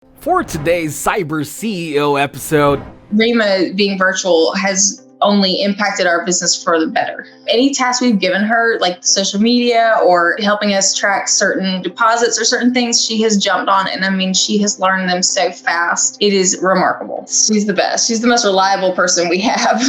For today's Cyber CEO episode, Rima being virtual has only impacted our business for the better. Any task we've given her, like social media or helping us track certain deposits or certain things, she has jumped on. And I mean, she has learned them so fast. It is remarkable. She's the best. She's the most reliable person we have.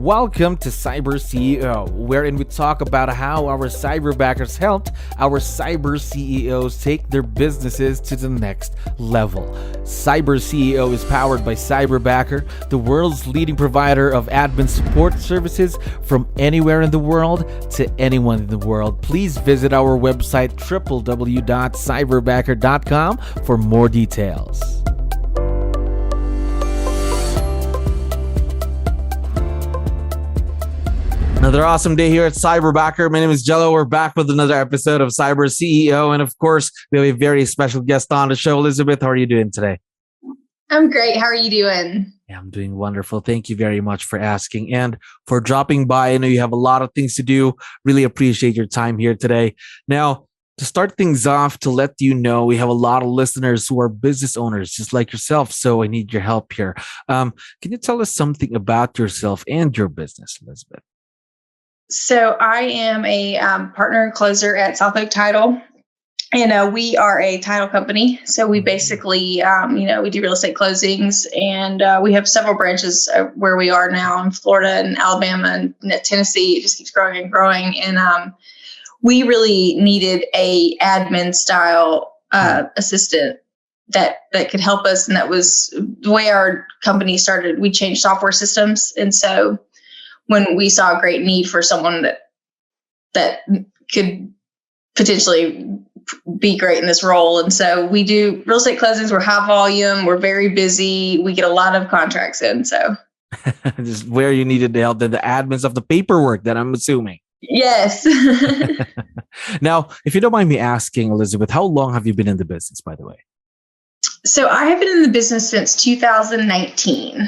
welcome to Cyber CEO, wherein we talk about how our cyberbackers helped our cyber CEOs take their businesses to the next level. Cyber CEO is powered by Cyberbacker, the world's leading provider of admin support services from anywhere in the world to anyone in the world. Please visit our website www.cyberbacker.com for more details. Another awesome day here at Cyberbacker. My name is Jello. We're back with another episode of Cyber CEO. And of course, we have a very special guest on the show. Elizabeth, how are you doing today? I'm great. How are you doing? Yeah, I'm doing wonderful. Thank you very much for asking and for dropping by. I know you have a lot of things to do. Really appreciate your time here today. Now, to start things off, to let you know, we have a lot of listeners who are business owners just like yourself. So I need your help here. Can you tell us something about yourself and your business, Elizabeth? So I am a partner and closer at South Oak Title, and we are a title company. So we basically, we do real estate closings, and we have several branches where we are now in Florida and Alabama and Tennessee. It just keeps growing and growing. And we really needed a admin style assistant that could help us. And that was the way our company started. We changed software systems, and so when we saw a great need for someone that could potentially be great in this role. And so we do real estate closings. We're high volume. We're very busy. We get a lot of contracts in. So just where you needed the help, the admins of the paperwork that I'm assuming. Yes. Now, if you don't mind me asking, Elizabeth, how long have you been in the business, by the way? So I have been in the business since 2019. Okay.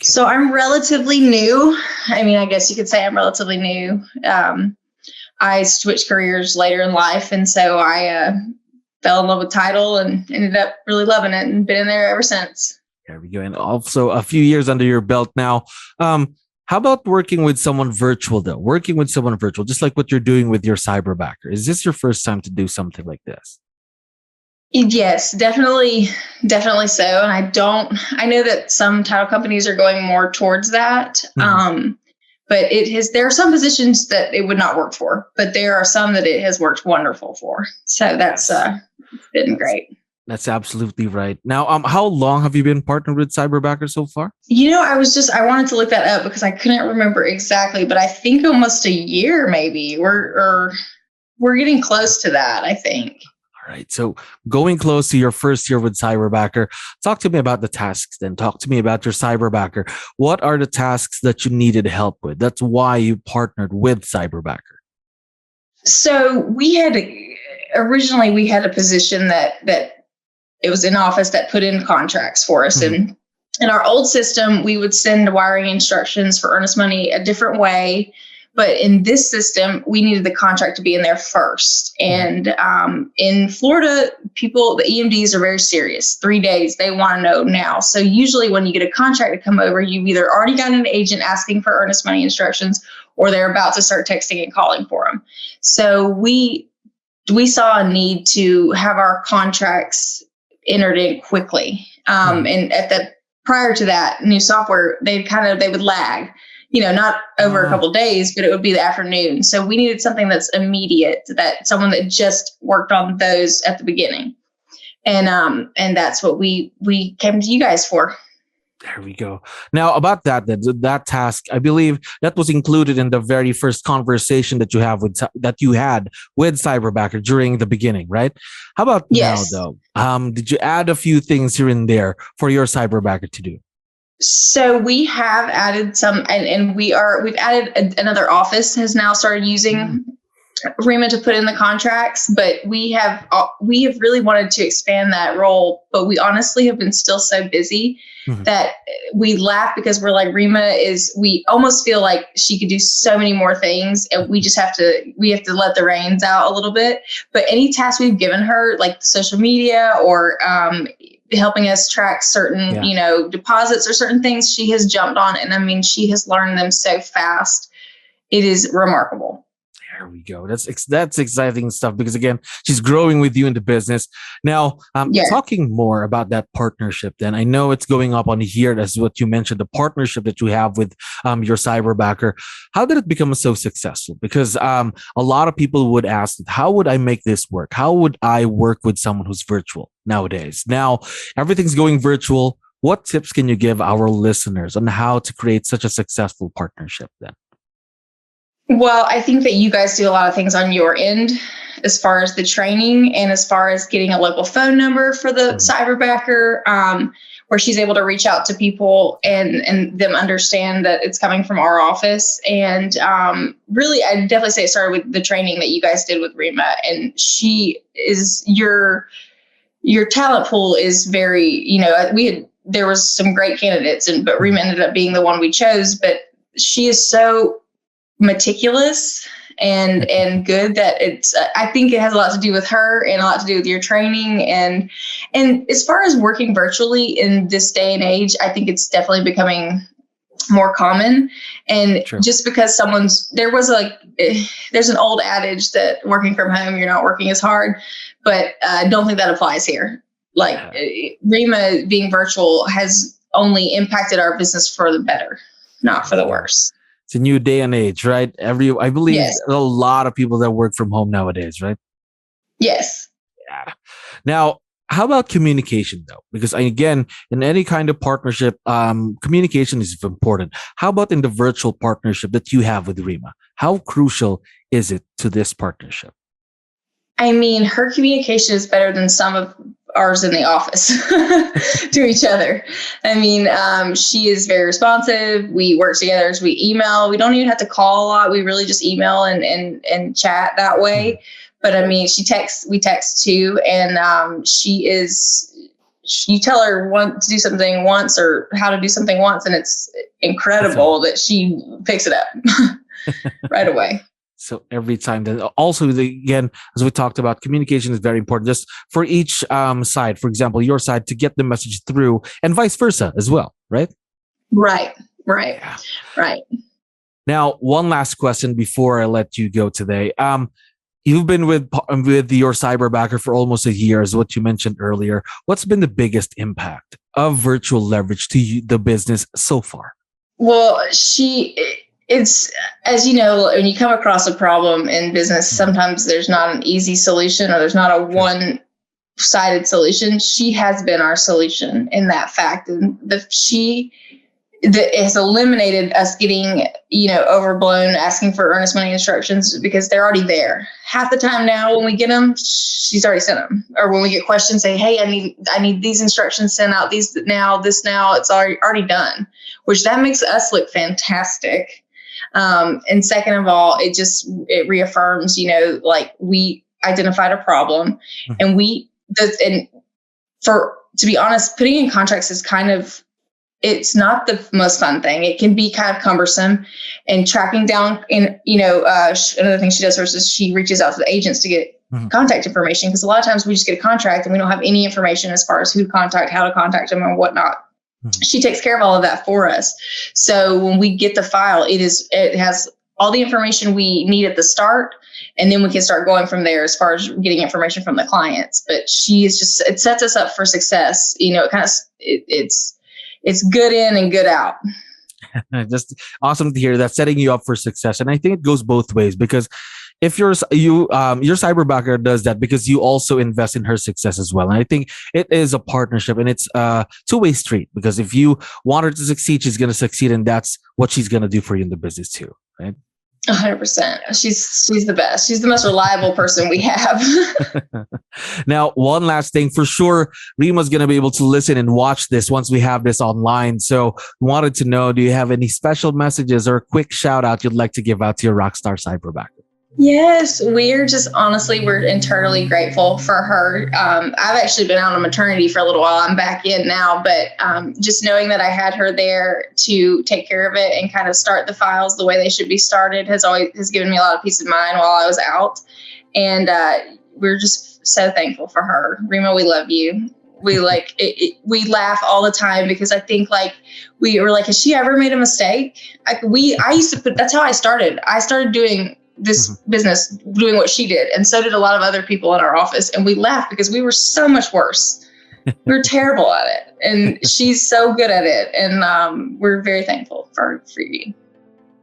So I'm relatively new. I mean, I guess you could say I'm relatively new. I switched careers later in life. And so I fell in love with title and ended up really loving it and been in there ever since. There we go. And also a few years under your belt now. How about working with someone virtual though? Working with someone virtual, just like what you're doing with your Cyberbacker. Is this your first time to do something like this? Yes, definitely so. And I know that some title companies are going more towards that. But there are some positions that it would not work for, but there are some that it has worked wonderful for. So that's been great. That's absolutely right. Now, how long have you been partnered with Cyberbacker so far? I wanted to look that up because I couldn't remember exactly, but I think almost a year, maybe. We're getting close to that, I think. All right. So going close to your first year with Cyberbacker, talk to me about the tasks then. Talk to me about your Cyberbacker. What are the tasks that you needed help with? That's why you partnered with Cyberbacker. So originally we had a position that it was in office that put in contracts for us. Mm-hmm. And in our old system, we would send wiring instructions for earnest money a different way. But in this system, we needed the contract to be in there first. And in Florida, the EMDs are very serious. 3 days, they want to know now. So usually when you get a contract to come over, you've either already got an agent asking for earnest money instructions, or they're about to start texting and calling for them. So we saw a need to have our contracts entered in quickly. And prior to that, new software, they would lag. Not over a couple of days, but it would be the afternoon. So we needed something that's immediate, someone that just worked on those at the beginning. And that's what we came to you guys for. There we go. Now about that task, I believe that was included in the very first conversation that you had with Cyberbacker during the beginning, right? How about yes. Now though? Did you add a few things here and there for your Cyberbacker to do? So we have added some, and we've added another office has now started using 𝗲𝗏 to put in the contracts, but we have really wanted to expand that role, but we honestly have been still so busy that we laugh because we're like, we almost feel like she could do so many more things, and we have to let the reins out a little bit. But any task we've given her, like social media or helping us track certain, deposits or certain things, she has jumped on. And I mean, she has learned them so fast. It is remarkable. There we go. That's exciting stuff, because again, she's growing with you in the business. Now, talking more about that partnership, then I know it's going up on here. That's what you mentioned, the partnership that you have with your Cyberbacker. How did it become so successful? Because a lot of people would ask, how would I make this work? How would I work with someone who's virtual nowadays? Now, everything's going virtual. What tips can you give our listeners on how to create such a successful partnership then? Well, I think that you guys do a lot of things on your end as far as the training and as far as getting a local phone number for the Cyberbacker, where she's able to reach out to people and them understand that it's coming from our office. And really, I'd definitely say it started with the training that you guys did with 𝗲𝗏. And she is your talent pool is very, there was some great candidates, but 𝗲𝗏 ended up being the one we chose. But she is so meticulous and good that I think it has a lot to do with her and a lot to do with your training. And as far as working virtually in this day and age, I think it's definitely becoming more common. And just because there's an old adage that working from home, you're not working as hard, but I don't think that applies here. Like 𝗲𝗏 being virtual has only impacted our business for the better, not for the worse. It's a new day and age, right? I believe a lot of people that work from home nowadays, right? Yes. Yeah. Now, how about communication though? Because again, in any kind of partnership, communication is important. How about in the virtual partnership that you have with 𝗲𝗏? How crucial is it to this partnership? I mean, her communication is better than some of ours in the office to each other. I mean, she is very responsive. We work together as we email. We don't even have to call a lot. We really just email and chat that way. But I mean, we text too. And you tell her to do something once or how to do something once, and it's incredible that she picks it up right away. So every time that also again, as we talked about, communication is very important just for each side. For example, your side to get the message through and vice versa as well, right? Right. Now, one last question before I let you go today. You've been with your Cyberbacker for almost a year, as what you mentioned earlier. What's been the biggest impact of virtual leverage to the business so far? Well, it's, as you know, when you come across a problem in business, sometimes there's not an easy solution or there's not a one-sided solution. She has been our solution in that fact. And it has eliminated us getting, overblown, asking for earnest money instructions because they're already there. Half the time now when we get them, she's already sent them. Or when we get questions, say, hey, I need these instructions sent out, this now, it's already done, which that makes us look fantastic. And second of all, it reaffirms, we identified a problem and to be honest, putting in contracts is it's not the most fun thing. It can be kind of cumbersome, and tracking down another thing she does first is she reaches out to the agents to get contact information. Because a lot of times we just get a contract and we don't have any information as far as who to contact, how to contact them and whatnot. She takes care of all of that for us. So when we get the file, it has all the information we need at the start, and then we can start going from there as far as getting information from the clients. But it sets us up for success. It's good in and good out. Just awesome to hear that, setting you up for success. And I think it goes both ways, because if your Cyberbacker does that because you also invest in her success as well. And I think it is a partnership, and it's a two-way street, because if you want her to succeed, she's going to succeed, and that's what she's going to do for you in the business too, right? 100%. She's the best. She's the most reliable person we have. Now, one last thing for sure, 𝗲𝗏's going to be able to listen and watch this once we have this online. So wanted to know, do you have any special messages or a quick shout out you'd like to give out to your rockstar Cyberbacker? Yes, we're internally grateful for her. I've actually been out on maternity for a little while. I'm back in now, but just knowing that I had her there to take care of it and kind of start the files the way they should be started has given me a lot of peace of mind while I was out. And we're just so thankful for her. Rima, we love you. We we laugh all the time because I think we were like, has she ever made a mistake? That's how I started. I started doing this business, doing what she did. And so did a lot of other people in our office. And we laughed because we were so much worse. We were terrible at it. And she's so good at it. And we're very thankful for you.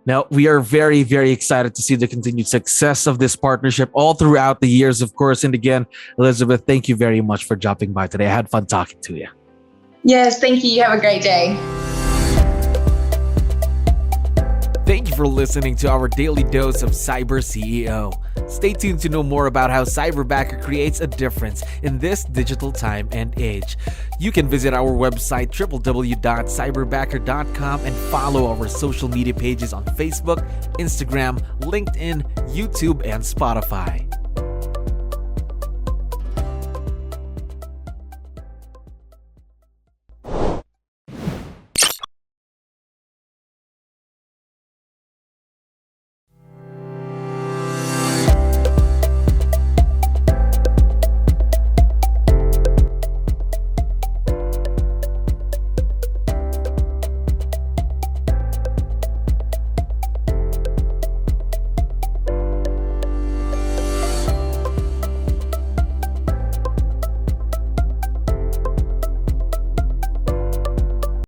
Now, we are very, very excited to see the continued success of this partnership all throughout the years, of course. And again, Elizabeth, thank you very much for dropping by today. I had fun talking to you. Yes, thank you. You have a great day. Thank you for listening to our daily dose of Cyber CEO. Stay tuned to know more about how Cyberbacker creates a difference in this digital time and age. You can visit our website www.cyberbacker.com and follow our social media pages on Facebook, Instagram, LinkedIn, YouTube, and Spotify.